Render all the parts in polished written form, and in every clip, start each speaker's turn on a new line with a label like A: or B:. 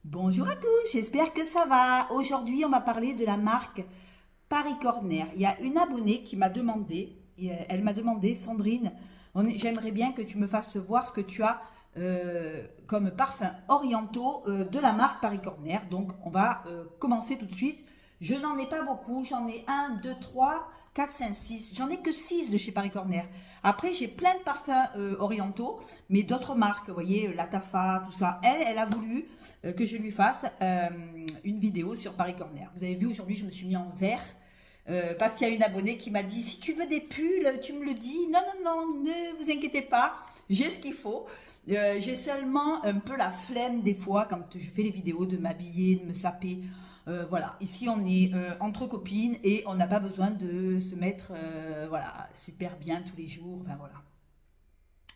A: Bonjour à tous, j'espère que ça va. Aujourd'hui, on va parler de la marque Paris Corner. Il y a une abonnée qui m'a demandé, elle m'a demandé, Sandrine, j'aimerais bien que tu me fasses voir ce que tu as comme parfums orientaux de la marque Paris Corner. Donc, on va commencer tout de suite. Je n'en ai pas beaucoup, j'en ai un, 2, 3, 4, 5, 6. J'en ai que 6 de chez Paris Corner. Après, j'ai plein de parfums orientaux, mais d'autres marques, vous voyez, Latafa, tout ça. Elle a voulu que je lui fasse une vidéo sur Paris Corner. Vous avez vu, aujourd'hui, je me suis mis en vert. Parce qu'il y a une abonnée qui m'a dit, si tu veux des pulls, tu me le dis. Non, non, non, ne vous inquiétez pas, j'ai ce qu'il faut. J'ai seulement un peu la flemme des fois quand je fais les vidéos de m'habiller, de me saper. Voilà, ici on est entre copines et on n'a pas besoin de se mettre voilà, super bien tous les jours. Enfin voilà.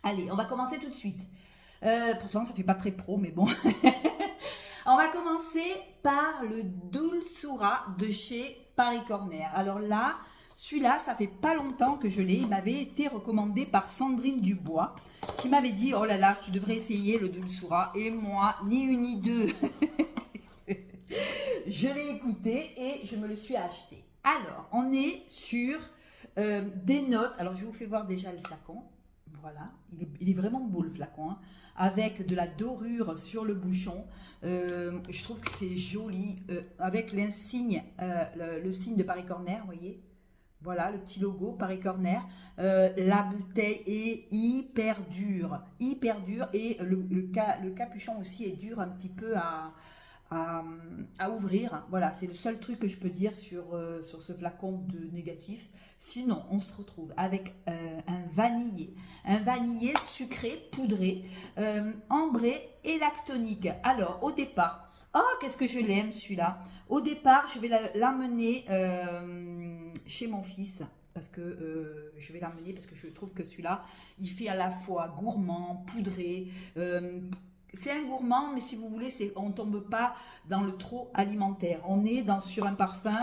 A: Allez, on va commencer tout de suite. Pourtant, ça fait pas très pro, mais bon. On va commencer par le Dulcura de chez Paris Corner. Alors là, celui-là, ça fait pas longtemps que je l'ai. Il m'avait été recommandé par Sandrine Dubois, qui m'avait dit, oh là là, tu devrais essayer le Dulcura. Et moi, ni une ni deux, je l'ai écouté et je me le suis acheté. Alors, on est sur des notes. Alors, je vous fais voir déjà le flacon. Voilà, il est vraiment beau le flacon, hein, avec de la dorure sur le bouchon. Je trouve que c'est joli, avec l'insigne, le signe de Paris Corner, vous voyez. Voilà, le petit logo Paris Corner. La bouteille est hyper dure et le capuchon aussi est dur un petit peu à ouvrir. Voilà, c'est le seul truc que je peux dire sur ce flacon de négatif. Sinon, on se retrouve avec un vanillé sucré, poudré, ambré et lactonique. Alors, au départ, oh, qu'est-ce que je l'aime celui-là. Au départ, je vais l'amener chez mon fils. Parce que je vais l'amener parce que je trouve que celui-là, il fait à la fois gourmand, poudré, c'est un gourmand, mais si vous voulez, on ne tombe pas dans le trop alimentaire. On est sur un parfum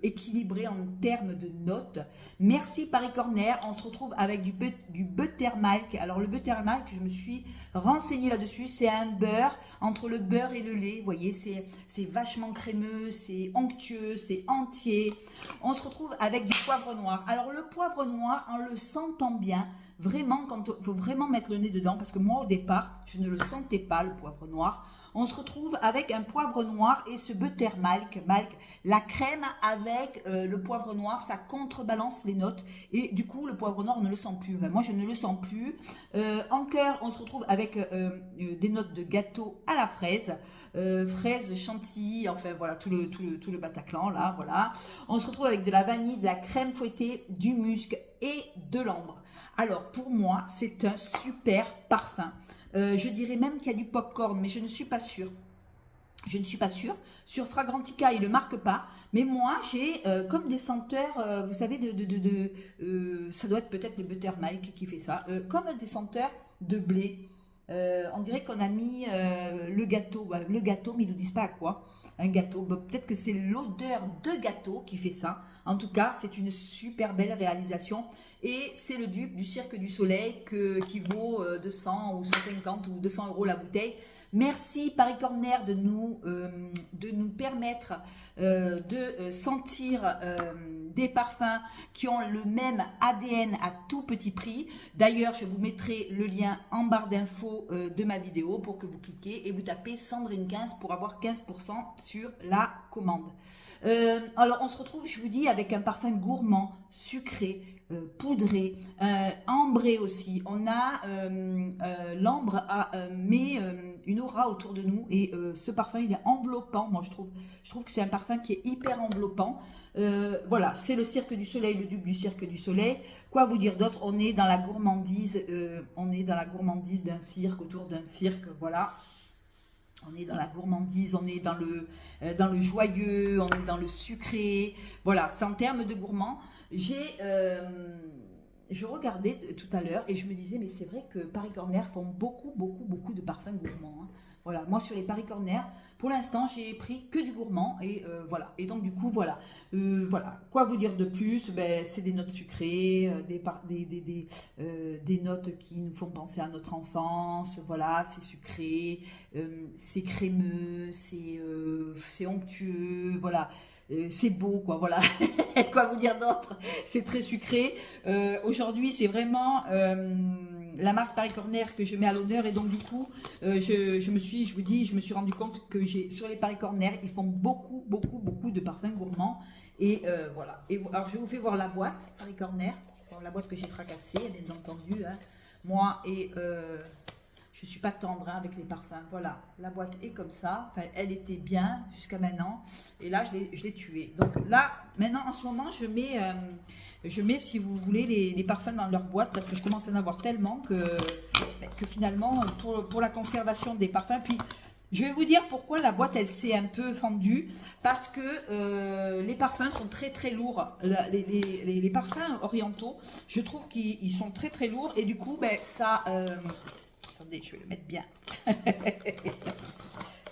A: équilibré en termes de notes. Merci Paris Corner. On se retrouve avec du buttermilk. Alors le buttermilk, je me suis renseignée là-dessus. C'est un beurre entre le beurre et le lait. Vous voyez, c'est vachement crémeux, c'est onctueux, c'est entier. On se retrouve avec du poivre noir. Alors le poivre noir, en le sentant bien, vraiment, quand il faut vraiment mettre le nez dedans, parce que moi au départ, je ne le sentais pas, le poivre noir. On se retrouve avec un poivre noir et ce buttermilk, la crème avec le poivre noir, ça contrebalance les notes et du coup le poivre noir on ne le sent plus. Enfin, moi je ne le sens plus. En cœur, on se retrouve avec des notes de gâteau à la fraise, fraise, chantilly, enfin voilà tout le Bataclan là, voilà. On se retrouve avec de la vanille, de la crème fouettée, du musc et de l'ambre. Alors pour moi, c'est un super parfum. Je dirais même qu'il y a du popcorn, mais je ne suis pas sûre. Je ne suis pas sûre. Sur Fragrantica, il ne le marque pas. Mais moi, j'ai comme des senteurs, vous savez, ça doit être peut-être le buttermilk qui fait ça, comme des senteurs de blé. On dirait qu'on a mis le gâteau, mais ils ne nous disent pas à quoi. Un gâteau, peut-être que c'est l'odeur de gâteau qui fait ça. En tout cas, c'est une super belle réalisation. Et c'est le dupe du Cirque du Soleil qui vaut 200 ou 150 ou 200 euros la bouteille. Merci Paris Corner de nous permettre de sentir des parfums qui ont le même ADN à tout petit prix. D'ailleurs, je vous mettrai le lien en barre d'infos de ma vidéo pour que vous cliquez et vous tapez Sandrine 15 pour avoir 15% sur la commande. Alors, on se retrouve, je vous dis, avec un parfum gourmand, sucré, poudré, ambré aussi. On a l'ambre met une aura autour de nous et ce parfum il est enveloppant. Moi je trouve que c'est un parfum qui est hyper enveloppant. Voilà, c'est le Cirque du Soleil, le dupe du Cirque du Soleil. Quoi vous dire d'autre? On est dans la gourmandise, d'un cirque, autour d'un cirque, voilà. On est dans la gourmandise, on est dans le joyeux, on est dans le sucré. Voilà, c'est en termes de gourmand. Je regardais tout à l'heure et je me disais, mais c'est vrai que Paris Corner font beaucoup de parfums gourmands. Hein. Voilà, moi sur les Paris Corner, pour l'instant, j'ai pris que du gourmand et voilà. Et donc du coup, voilà. Voilà. Quoi vous dire de plus? Ben, c'est des notes sucrées, des notes qui nous font penser à notre enfance. Voilà, c'est sucré, c'est crémeux, c'est onctueux. Voilà. C'est beau, quoi, voilà. Quoi vous dire d'autre? C'est très sucré. Aujourd'hui, c'est vraiment la marque Paris Corner que je mets à l'honneur. Et donc, du coup, je me suis rendu compte que sur les Paris Corner, ils font beaucoup, beaucoup, beaucoup de parfums gourmands. Et voilà. Et, alors, je vous fais voir la boîte Paris Corner. Bon, la boîte que j'ai fracassée, bien entendu. Hein. Moi, et je suis pas tendre hein, avec les parfums. Voilà, la boîte est comme ça. Enfin, elle était bien jusqu'à maintenant. Et là, je l'ai tuée. Donc là, maintenant, en ce moment, je mets si vous voulez, les parfums dans leur boîte parce que je commence à en avoir tellement que finalement, pour la conservation des parfums, puis je vais vous dire pourquoi la boîte, elle s'est un peu fendue. Parce que les parfums sont très très lourds. Les parfums orientaux, je trouve qu'ils sont très très lourds. Et du coup, ben, ça... attendez, je vais le mettre bien.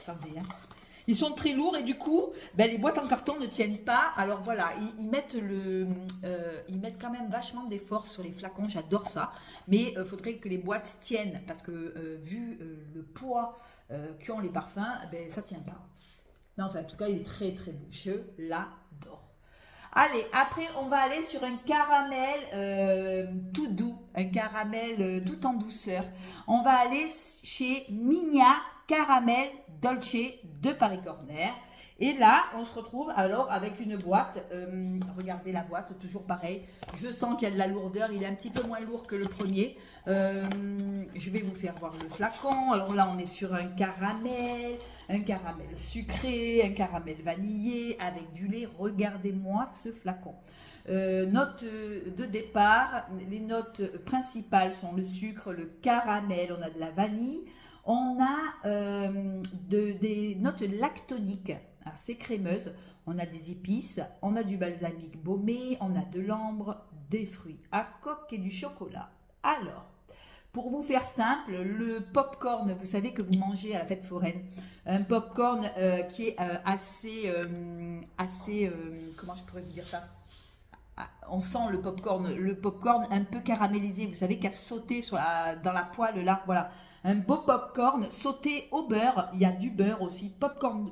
A: Attendez, hein. Ils sont très lourds et du coup, ben, les boîtes en carton ne tiennent pas. Alors voilà, ils mettent quand même vachement d'efforts sur les flacons. J'adore ça. Mais il faudrait que les boîtes tiennent parce que vu le poids qu'ont les parfums, ben, ça ne tient pas. Mais enfin, en tout cas, il est très très beau. Je l'adore. Allez, après, on va aller sur un caramel tout doux, un caramel tout en douceur. On va aller chez Migna Caramel Dolce de Paris Corner. Et là, on se retrouve alors avec une boîte. Regardez la boîte, toujours pareil. Je sens qu'il y a de la lourdeur. Il est un petit peu moins lourd que le premier. Je vais vous faire voir le flacon. Alors là, on est sur un caramel sucré, un caramel vanillé avec du lait. Regardez-moi ce flacon. Notes de départ, les notes principales sont le sucre, le caramel, on a de la vanille. On a des notes lactoniques, assez crémeuses. On a des épices, on a du balsamique baumé, on a de l'ambre, des fruits à coque et du chocolat. Alors, pour vous faire simple, le popcorn, vous savez que vous mangez à la fête foraine, un popcorn qui est assez, comment je pourrais vous dire ça? On sent le popcorn un peu caramélisé, vous savez, qui a sauté dans la poêle là, voilà. Un beau popcorn sauté au beurre, il y a du beurre aussi, popcorn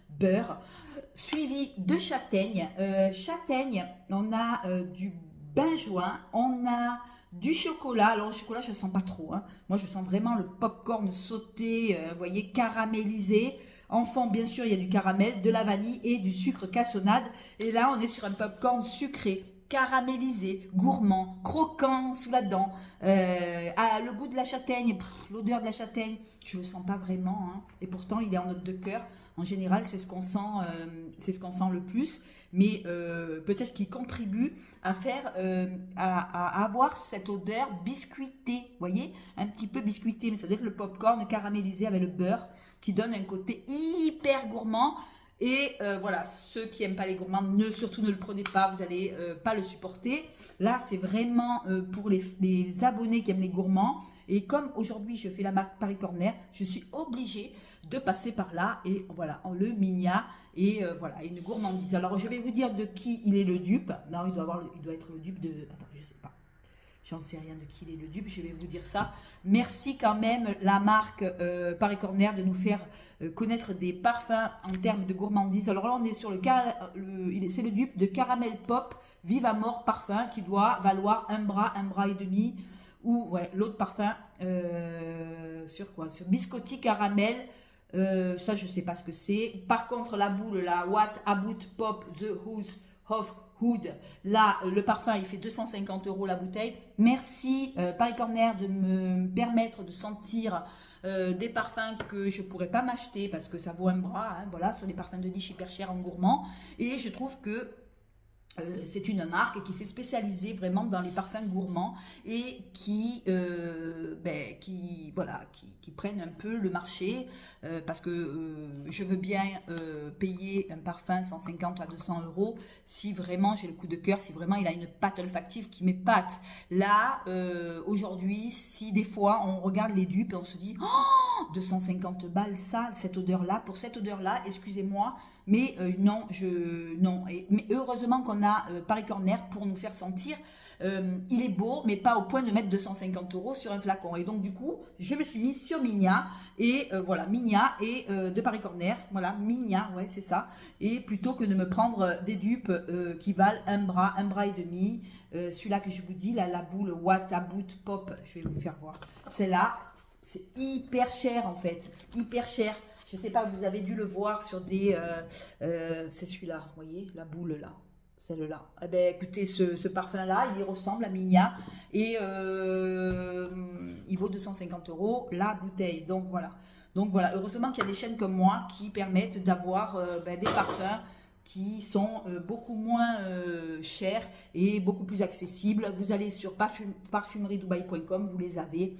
A: beurre, suivi de châtaigne. Châtaigne, on a du benjoin, on a du chocolat. Alors le chocolat, je ne sens pas trop. Hein. Moi, je sens vraiment le popcorn sauté, vous voyez, caramélisé. En fond, bien sûr, il y a du caramel, de la vanille et du sucre cassonade. Et là, on est sur un popcorn sucré, caramélisé, gourmand, croquant sous la dent. Le goût de la châtaigne, l'odeur de la châtaigne, je ne le sens pas vraiment. Hein. Et pourtant, il est en note de cœur. En général, c'est ce qu'on sent le plus. Mais peut-être qu'il contribue à faire, à avoir cette odeur biscuitée. Vous voyez, un petit peu biscuitée. Mais ça doit être le popcorn caramélisé avec le beurre qui donne un côté hyper gourmand. Et voilà, ceux qui n'aiment pas les gourmands, surtout ne le prenez pas, vous n'allez pas le supporter. Là, c'est vraiment pour les abonnés qui aiment les gourmands. Et comme aujourd'hui, je fais la marque Paris Corner, je suis obligée de passer par là. Et voilà, le Migna et voilà, une gourmandise. Alors, je vais vous dire de qui il est le dupe. Non, il doit être le dupe de... Attends, je ne sais pas. J'en sais rien de qui il est le dupe, je vais vous dire ça. Merci quand même la marque Paris Corner de nous faire connaître des parfums en termes de gourmandise. Alors là, on est sur c'est le dupe de Caramel Pop Vive à Mort Parfum qui doit valoir un bras et demi. Ou ouais, l'autre parfum sur quoi? Sur Biscotti Caramel. Ça, je ne sais pas ce que c'est. Par contre, la boule, la What About Pop The House of Hood. Là, le parfum, il fait 250 € la bouteille. Merci Paris Corner de me permettre de sentir des parfums que je ne pourrais pas m'acheter parce que ça vaut un bras. Hein, voilà, ce sont des parfums de niche hyper chers en gourmand. Et je trouve que C'est une marque qui s'est spécialisée vraiment dans les parfums gourmands et qui prennent un peu le marché parce que je veux bien payer un parfum 150 à 200 euros si vraiment j'ai le coup de cœur, si vraiment il a une patte olfactive qui m'épate. Là, aujourd'hui, si des fois on regarde les dupes et on se dit oh, 250 balles, ça, cette odeur-là, pour cette odeur-là, excusez-moi, mais non, mais heureusement qu'on a Paris Corner pour nous faire sentir. Il est beau, mais pas au point de mettre 250 euros sur un flacon. Et donc du coup, je me suis mise sur Migna et voilà, Migna et de Paris Corner. Voilà, Migna, ouais, c'est ça. Et plutôt que de me prendre des dupes qui valent un bras et demi. Celui-là que je vous dis, là, la boule What a Boot Pop, je vais vous faire voir. Celle-là, c'est hyper cher en fait, hyper cher. Je ne sais pas, vous avez dû le voir sur des... c'est celui-là, vous voyez, la boule là, celle-là. Eh bien, écoutez, ce parfum-là, il y ressemble à Migna et il vaut 250 euros la bouteille. Donc voilà. Heureusement qu'il y a des chaînes comme moi qui permettent d'avoir des parfums qui sont beaucoup moins chers et beaucoup plus accessibles. Vous allez sur parfumeriedubaï.com, vous les avez.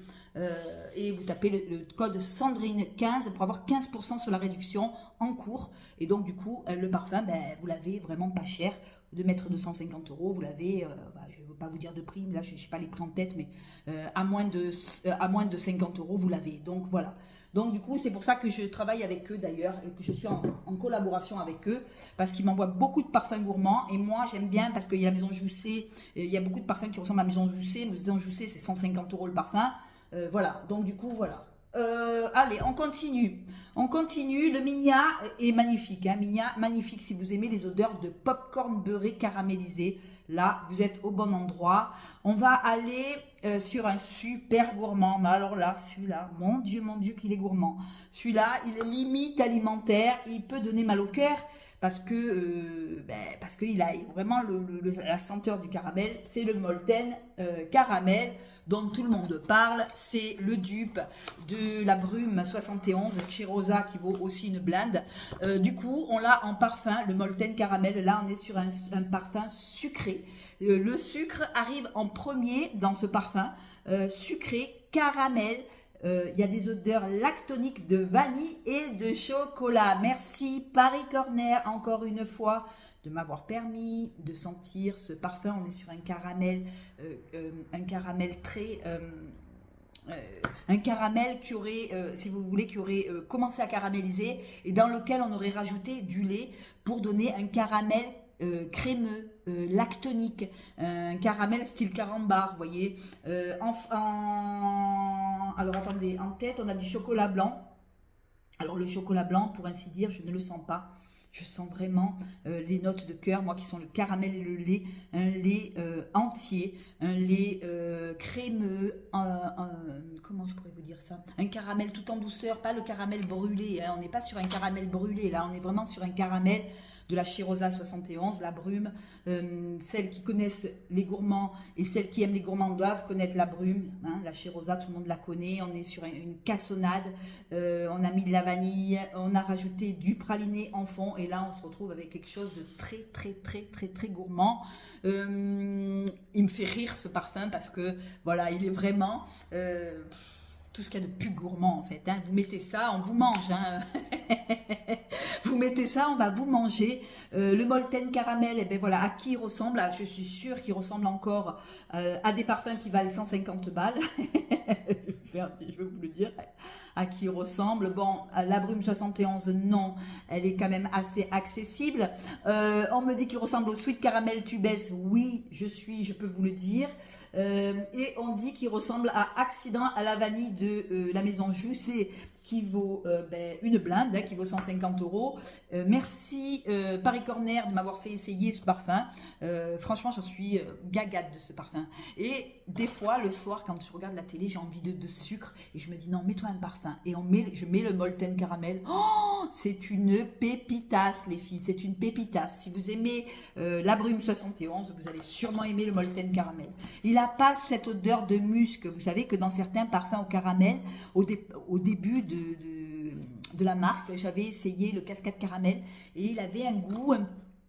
A: Et vous tapez le code Sandrine15 pour avoir 15% sur la réduction en cours. Et donc, du coup, le parfum, vous l'avez vraiment pas cher. De mettre 250 euros, vous l'avez, je ne veux pas vous dire de prix, mais là, je n'ai pas les prix en tête, mais à moins de 50 euros, vous l'avez. Donc, voilà. Donc, du coup, c'est pour ça que je travaille avec eux d'ailleurs et que je suis en collaboration avec eux parce qu'ils m'envoient beaucoup de parfums gourmands. Et moi, j'aime bien parce qu'il y a la Maison Jousset. Il y a beaucoup de parfums qui ressemblent à la Maison Jousset. Maison Jousset, c'est 150 euros le parfum. Voilà, donc du coup, voilà. Allez, on continue. On continue. Le Migna est magnifique. Hein. Migna, magnifique si vous aimez les odeurs de popcorn beurré caramélisé. Là, vous êtes au bon endroit. On va aller sur un super gourmand. Mais alors là, celui-là, mon Dieu qu'il est gourmand. Celui-là, il est limite alimentaire. Il peut donner mal au cœur parce qu'il a vraiment la senteur du caramel. C'est le Molten caramel dont tout le monde parle. C'est le dupe de la Brume 71 chez Rosa qui vaut aussi une blinde. Du coup, on l'a en parfum, le Molten caramel. Là, on est sur un parfum sucré. Le sucre arrive en premier dans ce parfum. Sucré, caramel. Il y a des odeurs lactoniques de vanille et de chocolat. Merci Paris Corner encore une fois de m'avoir permis de sentir ce parfum. On est sur un caramel très... un caramel qui aurait, si vous voulez, qui aurait commencé à caraméliser et dans lequel on aurait rajouté du lait pour donner un caramel crémeux, lactonique, un caramel style carambar, vous voyez. Alors attendez, en tête, on a du chocolat blanc. Alors le chocolat blanc, pour ainsi dire, je ne le sens pas. Je sens vraiment les notes de cœur, moi, qui sont le caramel et le lait, un lait entier, un lait crémeux, comment je pourrais vous dire ça? Un caramel tout en douceur, pas le caramel brûlé, hein, on n'est pas sur un caramel brûlé, là, on est vraiment sur un caramel de la chez Rosa 71, la Brume. Celles qui connaissent les gourmands et celles qui aiment les gourmands doivent connaître la Brume. Hein, la chez Rosa, tout le monde la connaît. On est sur une cassonade. On a mis de la vanille. On a rajouté du praliné en fond. Et là, on se retrouve avec quelque chose de très gourmand. Il me fait rire ce parfum parce que, voilà, il est vraiment... tout ce qu'il y a de plus gourmand en fait. Hein. Vous mettez ça, on vous mange. Hein. Vous mettez ça, on va vous manger. Le Molten caramel, eh ben voilà, à qui il ressemble? Je suis sûre qu'il ressemble encore à des parfums qui valent 150 balles. Je vais vous le dire. À qui il ressemble? Bon, la Brume 71, non. Elle est quand même assez accessible. On me dit qu'il ressemble au Sweet Caramel Tubes. Oui, je peux vous le dire. Et on dit qu'il ressemble à Accident à la vanille de la Maison Jousset qui vaut une blinde, hein, qui vaut 150 euros. Merci Paris Corner de m'avoir fait essayer ce parfum. Franchement, j'en suis gagade de ce parfum. Et des fois, le soir, quand je regarde la télé, j'ai envie de sucre et je me dis non, mets-toi un parfum. Et je mets le Molten Caramel. Oh, c'est une pépitasse, les filles. C'est une pépitasse. Si vous aimez la Brume 71, vous allez sûrement aimer le Molten Caramel. Il n'a pas cette odeur de musc. Vous savez que dans certains parfums au caramel, au début de la marque, j'avais essayé le Cascade Caramel et il avait un goût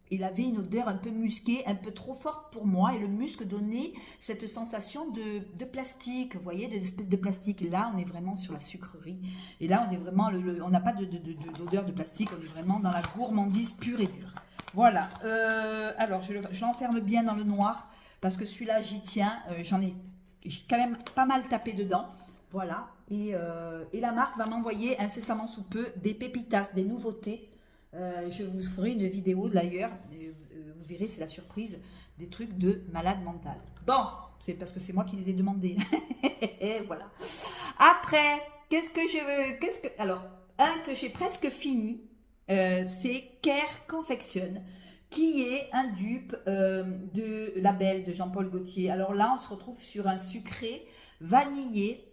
A: il avait une odeur un peu musquée, un peu trop forte pour moi. Et le musc donnait cette sensation de plastique, vous voyez, d'espèce de plastique. Et là, on est vraiment sur la sucrerie. Et là, on est vraiment, on n'a pas d'odeur de plastique, on est vraiment dans la gourmandise pure et dure. Voilà. Alors, je l'enferme bien dans le noir parce que celui-là, j'y tiens. J'ai quand même pas mal tapé dedans. Voilà. Et la marque va m'envoyer incessamment sous peu des pépitas, des nouveautés. Je vous ferai une vidéo d'ailleurs, vous verrez, c'est la surprise, des trucs de malade mental. Bon, c'est parce que c'est moi qui les ai demandés. Voilà. Après, alors, un que j'ai presque fini, c'est Care Confection, qui est un dupe de Label de Jean-Paul Gaultier. Alors là, on se retrouve sur un sucré vanillé,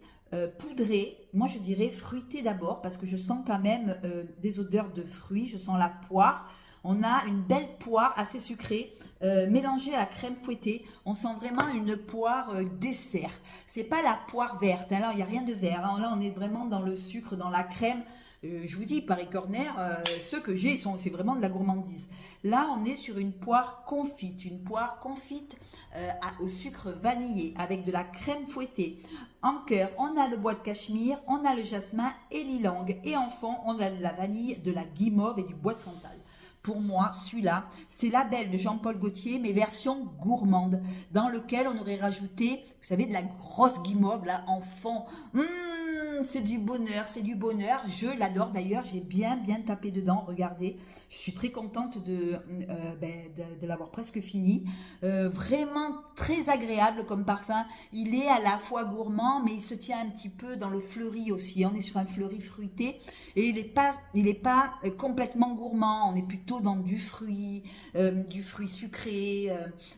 A: poudré, moi je dirais fruité d'abord parce que je sens quand même des odeurs de fruits, je sens la poire, on a une belle poire assez sucrée mélangée à la crème fouettée, on sent vraiment une poire dessert, c'est pas la poire verte, hein, là il n'y a rien de vert, hein, là on est vraiment dans le sucre, dans la crème. Je vous dis, Paris Corner, ceux que j'ai, c'est vraiment de la gourmandise. Là, on est sur une poire confite au sucre vanillé avec de la crème fouettée. En cœur, on a le bois de cachemire, on a le jasmin et l'ilang. Et en fond, on a de la vanille, de la guimauve et du bois de santal. Pour moi, celui-là, c'est Label de Jean-Paul Gaultier, mais version gourmande, dans lequel on aurait rajouté, vous savez, de la grosse guimauve, là, en fond. C'est du bonheur, c'est du bonheur. Je l'adore d'ailleurs, j'ai bien tapé dedans, regardez. Je suis très contente de l'avoir presque fini. Vraiment très agréable comme parfum. Il est à la fois gourmand, mais il se tient un petit peu dans le fleuri aussi. On est sur un fleuri fruité et il n'est pas complètement gourmand. On est plutôt dans du fruit sucré,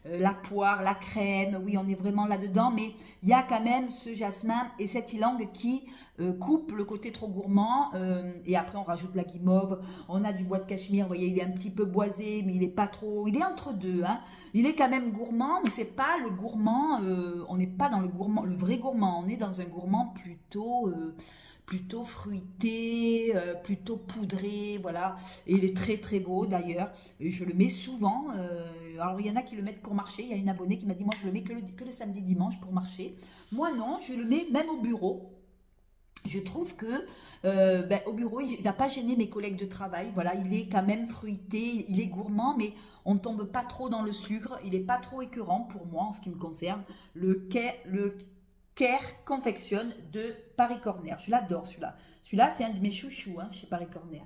A: la poire, la crème. Oui, on est vraiment là-dedans, mais il y a quand même ce jasmin et cet ylang qui coupe le côté trop gourmand, et après on rajoute la guimauve, on a du bois de cachemire, vous voyez, il est un petit peu boisé, mais il est pas trop, il est entre deux, hein. Il est quand même gourmand, mais c'est pas le gourmand, on n'est pas dans le gourmand, le vrai gourmand, on est dans un gourmand plutôt fruité, plutôt poudré, voilà, et il est très beau d'ailleurs, et je le mets souvent, alors il y en a qui le mettent pour marcher, il y a une abonnée qui m'a dit, moi je le mets que le samedi dimanche pour marcher, moi non, je le mets même au bureau. Je trouve que au bureau, il ne va pas gêner mes collègues de travail. Voilà, il est quand même fruité, il est gourmand, mais on ne tombe pas trop dans le sucre. Il n'est pas trop écœurant pour moi en ce qui me concerne. Le Care Confection de Paris Corner. Je l'adore celui-là. Celui-là, c'est un de mes chouchous, hein, chez Paris Corner.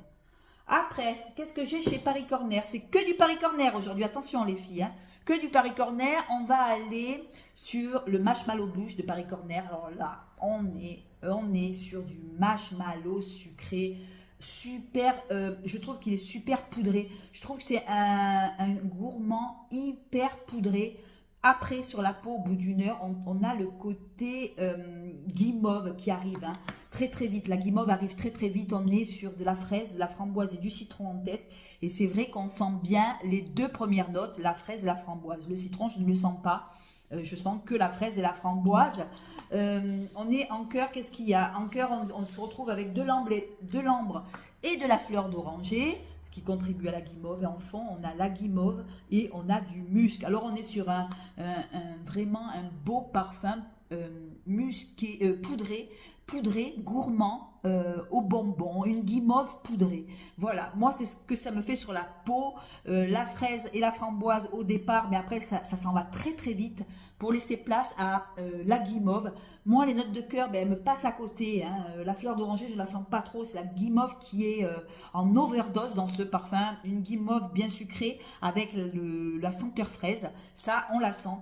A: Après, qu'est-ce que j'ai chez Paris Corner? C'est que du Paris Corner aujourd'hui. Attention les filles, hein. Que du Paris Corner. On va aller sur le marshmallow blush de Paris Corner. Alors là, on est sur du marshmallow sucré, super, je trouve qu'il est super poudré. Je trouve que c'est un gourmand hyper poudré. Après, sur la peau, au bout d'une heure, on a le côté guimauve qui arrive, hein, très vite. La guimauve arrive très vite. On est sur de la fraise, de la framboise et du citron en tête. Et c'est vrai qu'on sent bien les deux premières notes, la fraise et la framboise. Le citron, je ne le sens pas. Je sens que la fraise et la framboise. On est en cœur, qu'est-ce qu'il y a? En cœur, on se retrouve avec de l'ambre et de la fleur d'oranger, ce qui contribue à la guimauve. Et en fond, on a la guimauve et on a du musc. Alors, on est sur vraiment un beau parfum musqué, poudré, gourmand, au bonbon, une guimauve poudrée. Voilà, moi c'est ce que ça me fait sur la peau, la fraise et la framboise au départ, mais après ça s'en va très vite pour laisser place à la guimauve. Moi les notes de cœur, elles me passent à côté, hein. La fleur d'oranger je la sens pas trop, c'est la guimauve qui est en overdose dans ce parfum, une guimauve bien sucrée avec la senteur fraise, ça on la sent,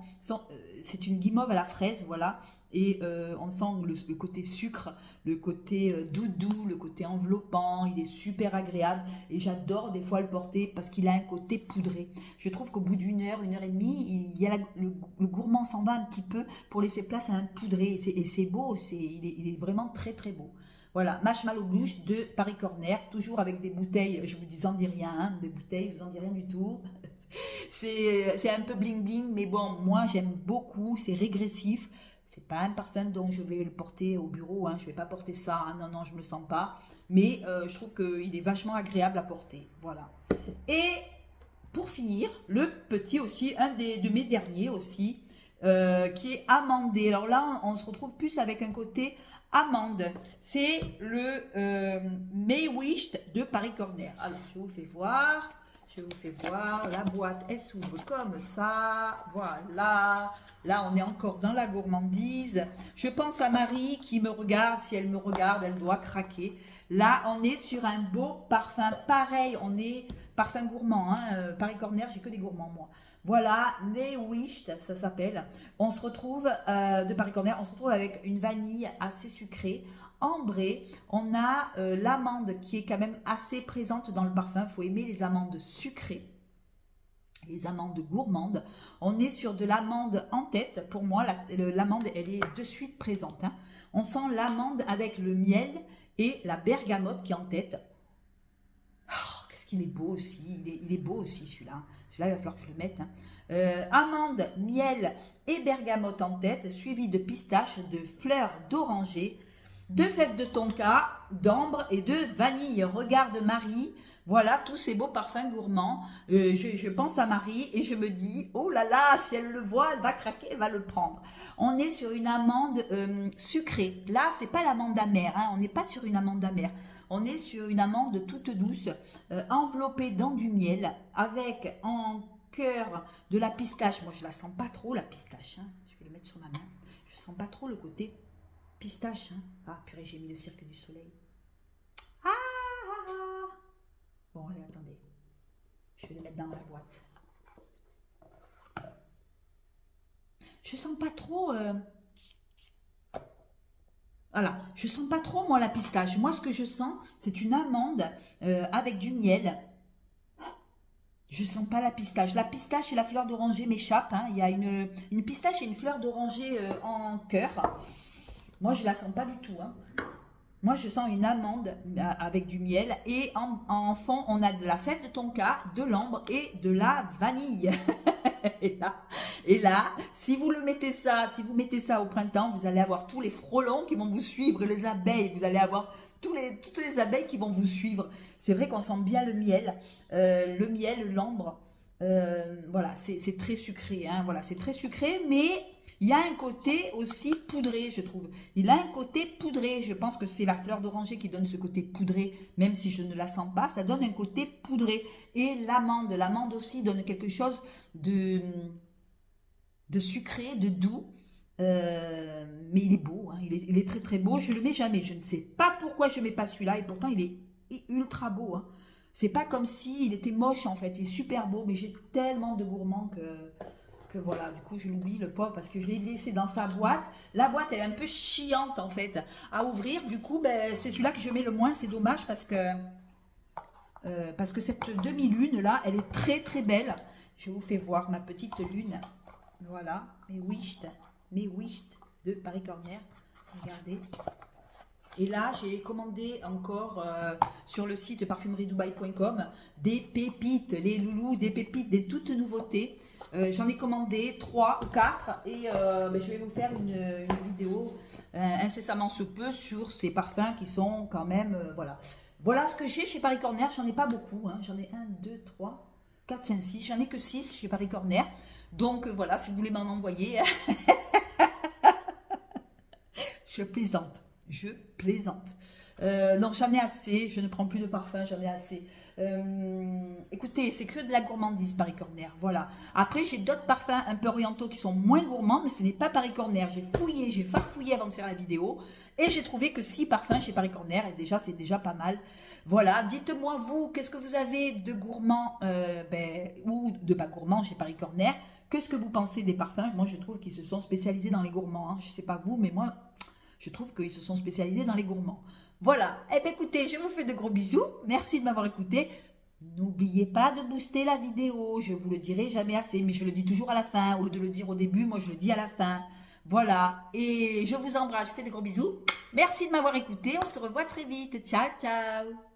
A: c'est une guimauve à la fraise, voilà. Et on sent le côté sucre, le côté doudou, le côté enveloppant, il est super agréable et j'adore des fois le porter parce qu'il a un côté poudré. Je trouve qu'au bout d'une heure et demie, le gourmand s'en va un petit peu pour laisser place à un poudré et c'est beau, il est vraiment très beau. Voilà, Marshmallow Blush de Paris Corner, toujours avec des bouteilles, je vous en dis rien, hein, des bouteilles, je vous en dis rien du tout. C'est un peu bling bling, mais bon, moi j'aime beaucoup, c'est régressif. C'est pas un parfum dont je vais le porter au bureau, hein. Je vais pas porter ça, hein. Non, je me sens pas. Mais je trouve qu'il est vachement agréable à porter. Voilà. Et pour finir, le petit aussi, de mes derniers aussi, qui est amandé. Alors là, on se retrouve plus avec un côté amande. C'est le May Wish de Paris Corner. Alors, je vous fais voir. Je vous fais voir. La boîte, elle s'ouvre comme ça. Voilà. Là, on est encore dans la gourmandise. Je pense à Marie qui me regarde. Si elle me regarde, elle doit craquer. Là, on est sur un beau parfum. Pareil, on est parfum gourmand. Hein. Paris Corner, j'ai que des gourmands, moi. Voilà, May Wish, ça s'appelle. On se retrouve, de Paris Corner, on se retrouve avec une vanille assez sucrée, ambrée. On a l'amande qui est quand même assez présente dans le parfum. Il faut aimer les amandes sucrées, les amandes gourmandes. On est sur de l'amande en tête. Pour moi, l'amande, elle est de suite présente. Hein. On sent l'amande avec le miel et la bergamote qui est en tête. Oh, qu'est-ce qu'il est beau aussi. Il est beau aussi celui-là. Celui-là, il va falloir que je le mette. Hein. Amande, miel et bergamote en tête, suivi de pistaches, de fleurs d'oranger, de fèves de tonka, d'ambre et de vanille. Regarde Marie. Voilà tous ces beaux parfums gourmands. Je pense à Marie et je me dis, oh là là, si elle le voit, elle va craquer, elle va le prendre. On est sur une amande sucrée. Là, c'est pas l'amande amère. Hein. On n'est pas sur une amande amère. On est sur une amande toute douce, enveloppée dans du miel, avec en cœur de la pistache. Moi, je la sens pas trop, la pistache. Hein. Je vais le mettre sur ma main. Je sens pas trop le côté pistache. Hein. Ah, purée, j'ai mis le cirque du soleil. Bon, allez, attendez. Je vais le mettre dans la boîte. Je sens pas trop... Voilà, je sens pas trop, moi, la pistache. Moi, ce que je sens, c'est une amande avec du miel. Je sens pas la pistache. La pistache et la fleur d'oranger m'échappent. Hein. Il y a une pistache et une fleur d'oranger en cœur. Moi, je la sens pas du tout. Hein. Moi, je sens une amande avec du miel et en fond, on a de la fève de tonka, de l'ambre et de la vanille. et là, si vous mettez ça au printemps, vous allez avoir tous les frelons qui vont vous suivre, les abeilles, vous allez avoir toutes les abeilles qui vont vous suivre. C'est vrai qu'on sent bien le miel, l'ambre. Voilà, c'est très sucré. Hein, voilà, c'est très sucré, mais... Il y a un côté aussi poudré, je trouve. Il a un côté poudré. Je pense que c'est la fleur d'oranger qui donne ce côté poudré, même si je ne la sens pas. Ça donne un côté poudré. Et l'amande aussi donne quelque chose de sucré, de doux. Mais il est beau, hein. Il est très très beau. Je le mets jamais. Je ne sais pas pourquoi je ne mets pas celui-là. Et pourtant, il est ultra beau. Hein. C'est pas comme s'il était moche en fait. Il est super beau, mais j'ai tellement de gourmands que voilà, du coup je l'oublie le pauvre parce que je l'ai laissé dans sa boîte. La boîte elle est un peu chiante en fait à ouvrir, du coup ben, c'est celui-là que je mets le moins, c'est dommage parce que cette demi-lune là, elle est très très belle. Je vous fais voir ma petite lune, voilà, mes Wish de Paris Corner, regardez. Et là, j'ai commandé encore sur le site parfumeriedubaï.com des pépites, les loulous, des pépites, des toutes nouveautés. J'en ai commandé 3 ou 4 et je vais vous faire une vidéo incessamment sous peu sur ces parfums qui sont quand même, voilà. Voilà ce que j'ai chez Paris Corner, j'en ai pas beaucoup, hein. J'en ai 1, 2, 3, 4, 5, 6, j'en ai que 6 chez Paris Corner. Donc voilà, si vous voulez m'en envoyer, je plaisante. Je plaisante. Non, j'en ai assez. Je ne prends plus de parfum, j'en ai assez. Écoutez, c'est que de la gourmandise, Paris Corner. Voilà. Après, j'ai d'autres parfums un peu orientaux qui sont moins gourmands, mais ce n'est pas Paris Corner. J'ai fouillé, j'ai farfouillé avant de faire la vidéo. Et j'ai trouvé que 6 parfums chez Paris Corner. Et déjà, c'est déjà pas mal. Voilà. Dites-moi, vous, qu'est-ce que vous avez de gourmand ou de pas gourmand chez Paris Corner? Qu'est-ce que vous pensez des parfums? Moi, je trouve qu'ils se sont spécialisés dans les gourmands. Hein. Je ne sais pas vous, mais moi... Je trouve qu'ils se sont spécialisés dans les gourmands. Voilà. Eh bien, écoutez, je vous fais de gros bisous. Merci de m'avoir écouté. N'oubliez pas de booster la vidéo. Je vous le dirai jamais assez, mais je le dis toujours à la fin. Au lieu de le dire au début, moi, je le dis à la fin. Voilà. Et je vous embrasse. Je vous fais de gros bisous. Merci de m'avoir écouté. On se revoit très vite. Ciao, ciao.